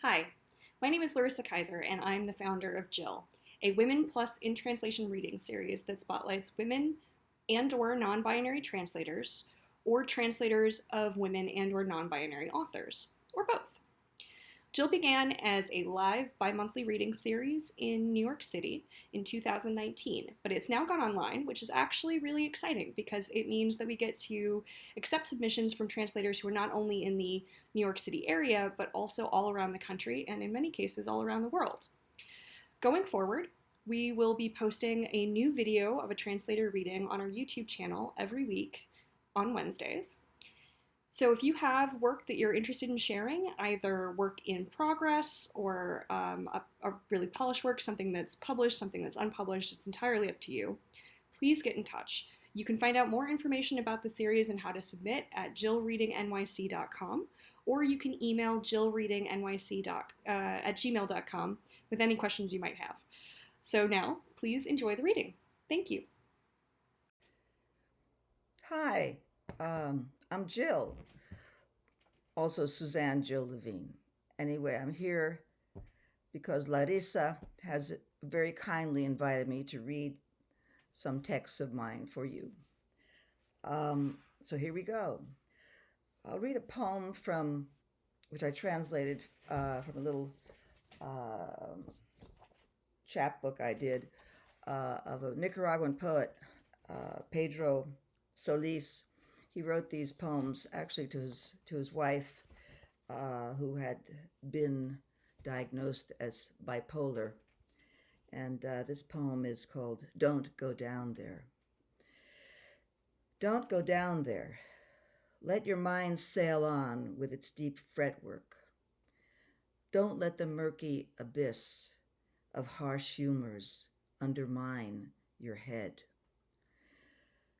Hi, my name is Larissa Kaiser, and I'm the founder of Jill, a Women Plus in Translation reading series that spotlights women and/or non-binary translators, or translators of women and/or non-binary authors, or both. Jill began as a live bi-monthly reading series in New York City in 2019, but it's now gone online, which is actually really exciting because it means that we get to accept submissions from translators who are not only in the New York City area, but also all around the country and in many cases all around the world. Going forward, we will be posting a new video of a translator reading on our YouTube channel every week on Wednesdays. So if you have work that you're interested in sharing, either work in progress or a really polished work, something that's published, something that's unpublished, it's entirely up to you, please get in touch. You can find out more information about the series and how to submit at jillreadingnyc.com, or you can email jillreadingnyc at gmail.com with any questions you might have. So now, please enjoy the reading. Thank you. Hi, I'm Jill, also Suzanne Jill Levine. Anyway, I'm here because Larissa has very kindly invited me to read some texts of mine for you. So here we go. I'll read a poem from which I translated from a little chapbook I did of a Nicaraguan poet, Pedro Solís. He wrote these poems actually to his wife, who had been diagnosed as bipolar. And this poem is called "Don't Go Down There." Don't go down there. Let your mind sail on with its deep fretwork. Don't let the murky abyss of harsh humors undermine your head.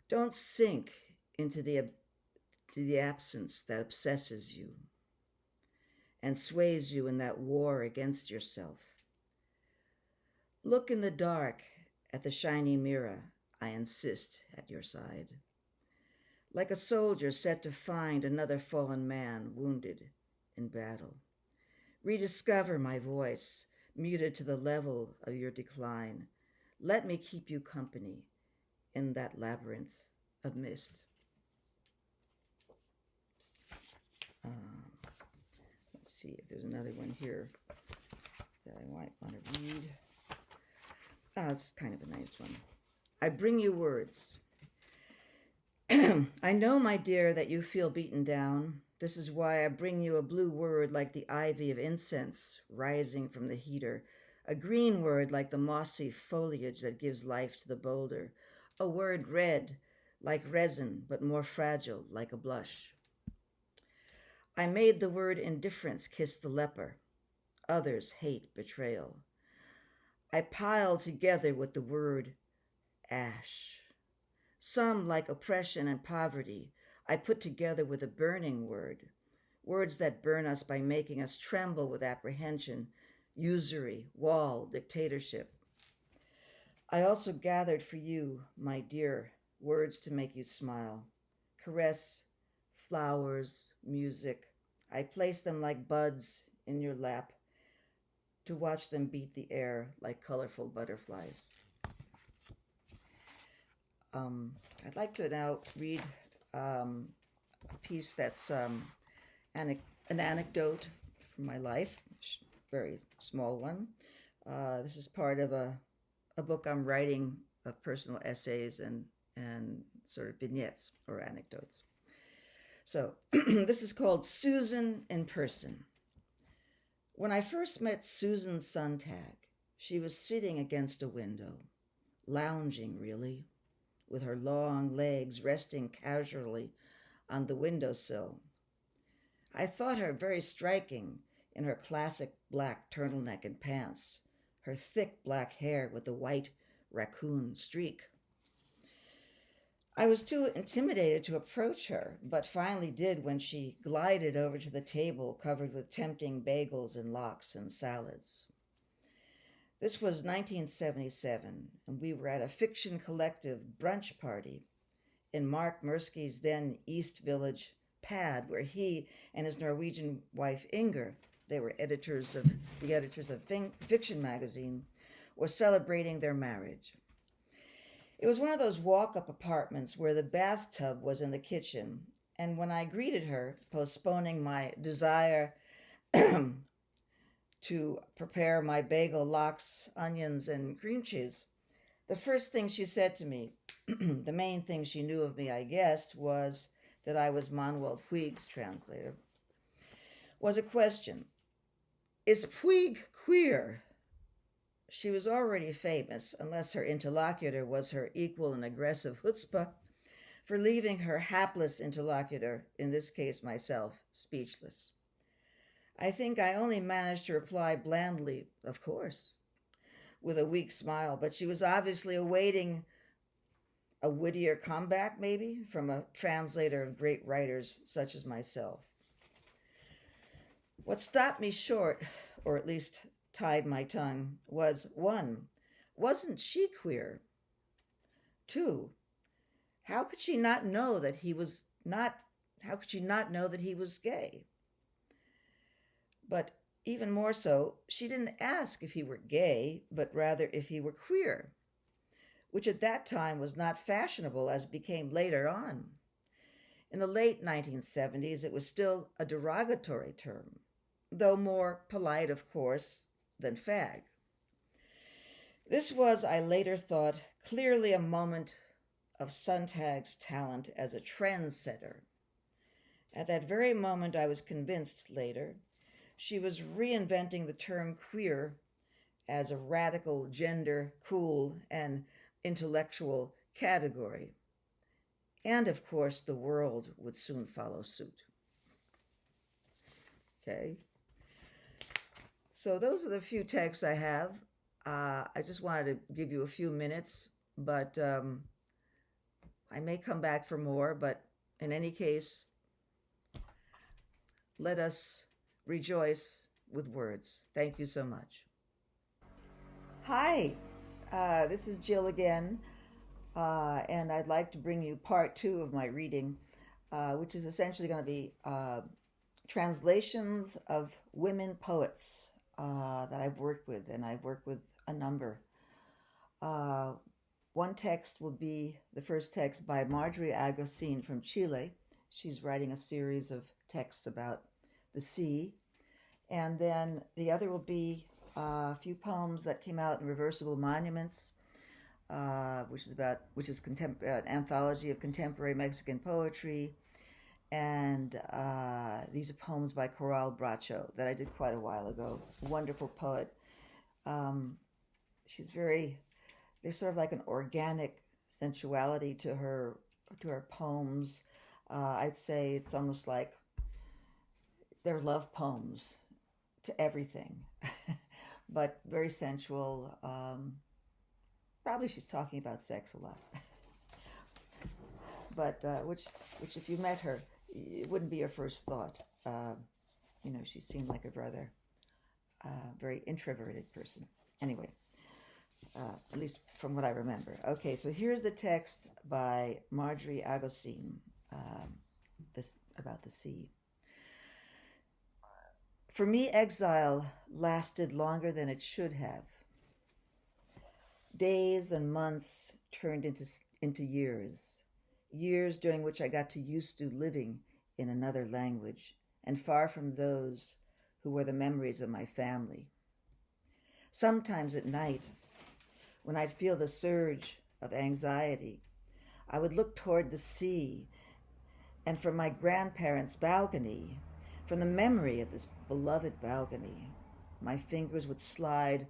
Don't sink into the absence that obsesses you and sways you in that war against yourself. Look in the dark at the shiny mirror, I insist, at your side. Like a soldier set to find another fallen man wounded in battle. Rediscover my voice, muted to the level of your decline. Let me keep you company in that labyrinth of mist. Let's see if there's another one here that I might want to read. It's kind of a nice one. I bring you words. I know, my dear, that you feel beaten down. This is why I bring you a blue word like the ivy of incense rising from the heater, a green word like the mossy foliage that gives life to the boulder, a word red like resin but more fragile like a blush. I made the word indifference kiss the leper. Others hate betrayal. I piled together with the word ash. Some, like oppression and poverty, I put together with a burning word, words that burn us by making us tremble with apprehension, usury, wall, dictatorship. I also gathered for you, my dear, words to make you smile, caress, flowers, music. I placed them like buds in your lap to watch them beat the air like colorful butterflies. I'd like to now read a piece that's an anecdote from my life, very small one. This is part of a book I'm writing of personal essays and sort of vignettes or anecdotes. So this is called Susan in Person. When I first met Susan Sontag, she was sitting against a window, lounging really, with her long legs resting casually on the windowsill. I thought her very striking in her classic black turtleneck and pants, her thick black hair with the white raccoon streak. I was too intimidated to approach her, but finally did when she glided over to the table covered with tempting bagels and lox and salads. This was 1977, and we were at a fiction collective brunch party in Mark Mirsky's then East Village pad, where he and his Norwegian wife Inger They were the editors of fiction magazine, were celebrating their marriage. It was one of those walk-up apartments where the bathtub was in the kitchen, and when I greeted her, postponing my desire to prepare my bagel, lox, onions, and cream cheese, the first thing she said to me, the main thing she knew of me, I guessed, was that I was Manuel Puig's translator, was a question. Is Puig queer? She was already famous, unless her interlocutor was her equal in aggressive chutzpah, for leaving her hapless interlocutor, in this case myself, speechless. I think I only managed to reply blandly, of course, with a weak smile, but she was obviously awaiting a wittier comeback, maybe, from a translator of great writers such as myself. What stopped me short, or at least tied my tongue, was 1. Wasn't she queer? 2. How could she not know that he was gay? But even more so, she didn't ask if he were gay, but rather if he were queer, which at that time was not fashionable as it became later on. In the late 1970s, it was still a derogatory term, though more polite, of course, than fag. This was, I later thought, clearly a moment of Sontag's talent as a trendsetter. At that very moment, I was convinced later, she was reinventing the term queer as a radical gender, cool, and intellectual category. And of course, the world would soon follow suit. Okay. So those are the few texts I have. I just wanted to give you a few minutes, but I may come back for more. But in any case, let us rejoice with words. Thank you so much. Hi, this is Jill again, and I'd like to bring you part 2 of my reading, which is essentially going to be translations of women poets that I've worked with, and I've worked with a number. One text will be the first text by Marjorie Agosín from Chile. She's writing a series of texts about the sea. And then the other will be a few poems that came out in Reversible Monuments, which is an anthology of contemporary Mexican poetry. And these are poems by Coral Bracho that I did quite a while ago. A wonderful poet. There's sort of like an organic sensuality to her poems. I'd say it's almost like they're love poems to everything, but very sensual. Probably she's talking about sex a lot, but which if you met her, it wouldn't be your first thought. She seemed like a rather very introverted person. Anyway, at least from what I remember. Okay, so here's the text by Marjorie Agosín, about the sea. For me, exile lasted longer than it should have. Days and months turned into years during which I got used to living in another language and far from those who were the memories of my family. Sometimes at night, when I'd feel the surge of anxiety, I would look toward the sea, and from my grandparents' balcony, from the memory of this beloved balcony, my fingers would slide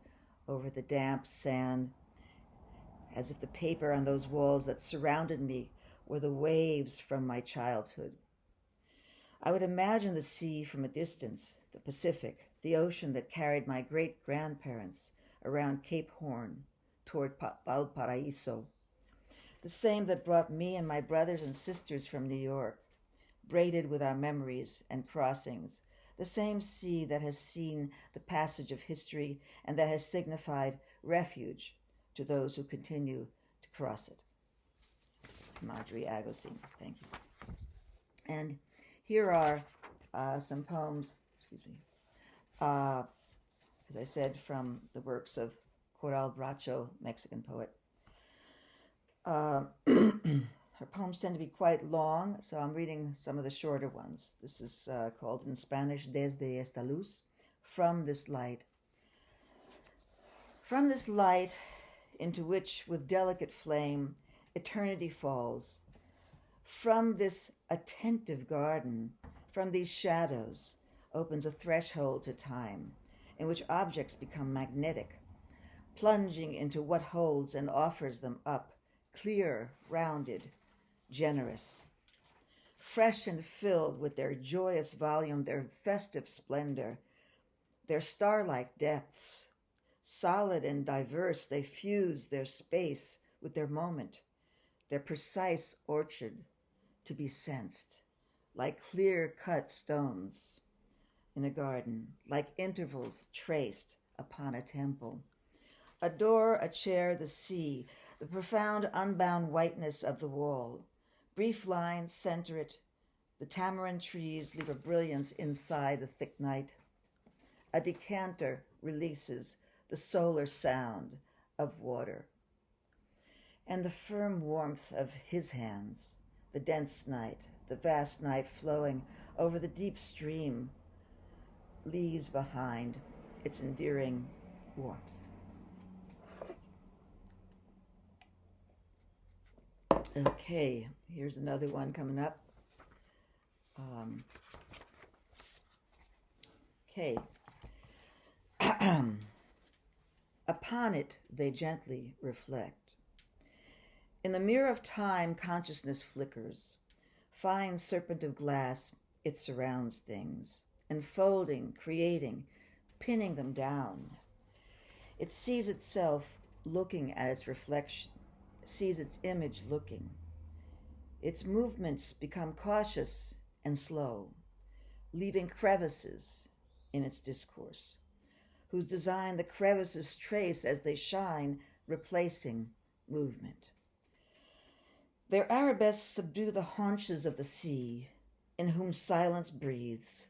over the damp sand as if the paper on those walls that surrounded me were the waves from my childhood. I would imagine the sea from a distance, the Pacific, the ocean that carried my great-grandparents around Cape Horn toward Valparaiso, the same that brought me and my brothers and sisters from New York, braided with our memories and crossings, the same sea that has seen the passage of history and that has signified refuge to those who continue to cross it. Marjorie Agosín, thank you. And here are some poems, as I said, from the works of Coral Bracho, Mexican poet. Her poems tend to be quite long, so I'm reading some of the shorter ones. This is called in Spanish, Desde esta luz, From this light. From this light into which, with delicate flame, eternity falls. From this attentive garden, from these shadows, opens a threshold to time, in which objects become magnetic, plunging into what holds and offers them up, clear, rounded, generous. Fresh and filled with their joyous volume, their festive splendor, their star-like depths. Solid and diverse, they fuse their space with their moment, their precise orchard to be sensed, like clear-cut stones in a garden, like intervals traced upon a temple. A door, a chair, the sea, the profound unbound whiteness of the wall. Brief lines center it. The tamarind trees leave a brilliance inside the thick night. A decanter releases the solar sound of water. And the firm warmth of his hands, the dense night, the vast night flowing over the deep stream, leaves behind its endearing warmth. Okay, here's another one coming up. Okay. Upon it they gently reflect. In the mirror of time, consciousness flickers. Fine serpent of glass, it surrounds things, enfolding, creating, pinning them down. It sees itself looking at its reflection, sees its image looking. Its movements become cautious and slow, leaving crevices in its discourse, whose design the crevices trace as they shine, replacing movement. Their arabesques subdue the haunches of the sea, in whom silence breathes.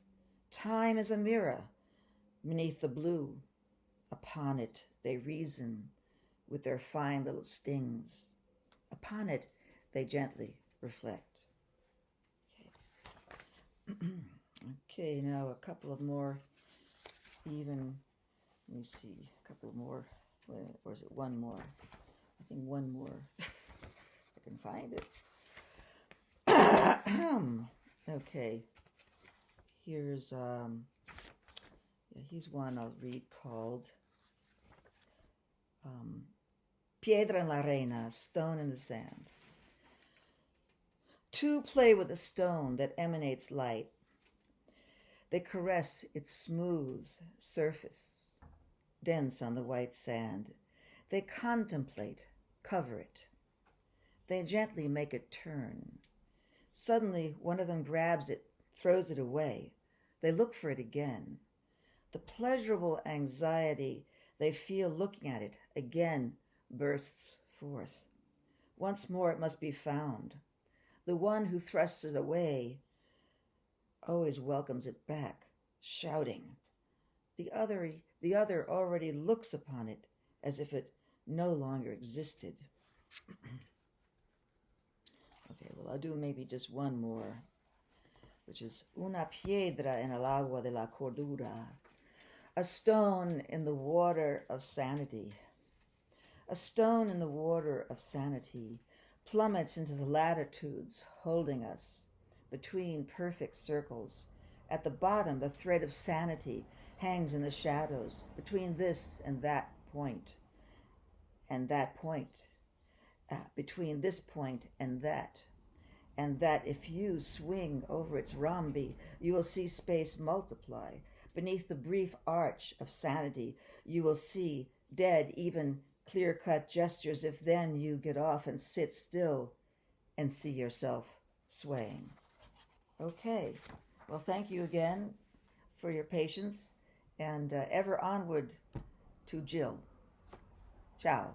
Time is a mirror beneath the blue. Upon it they reason with their fine little stings. Upon it they gently reflect. Okay, okay, now a couple of more even, let me see, a couple more, or is it one more? I think one more. I can find it. Okay, here's one I'll read called Piedra en la arena, Stone in the Sand. Two play with a stone that emanates light. They caress its smooth surface, dense on the white sand. They contemplate, cover it. They gently make it turn. Suddenly, one of them grabs it, throws it away. They look for it again. The pleasurable anxiety they feel looking at it again bursts forth. Once more it must be found. The one who thrusts it away always welcomes it back, shouting. The other already looks upon it as if it no longer existed. Okay, well, I'll do maybe just one more, which is Una piedra en el agua de la cordura, a stone in the water of sanity. A stone in the water of sanity plummets into the latitudes, holding us between perfect circles. At the bottom, the thread of sanity hangs in the shadows between this and that point, between this point and that if you swing over its rhombi, you will see space multiply. Beneath the brief arch of sanity, you will see dead, even clear-cut gestures if then you get off and sit still and see yourself swaying. Okay, well, thank you again for your patience, and ever onward to Jill. Ciao.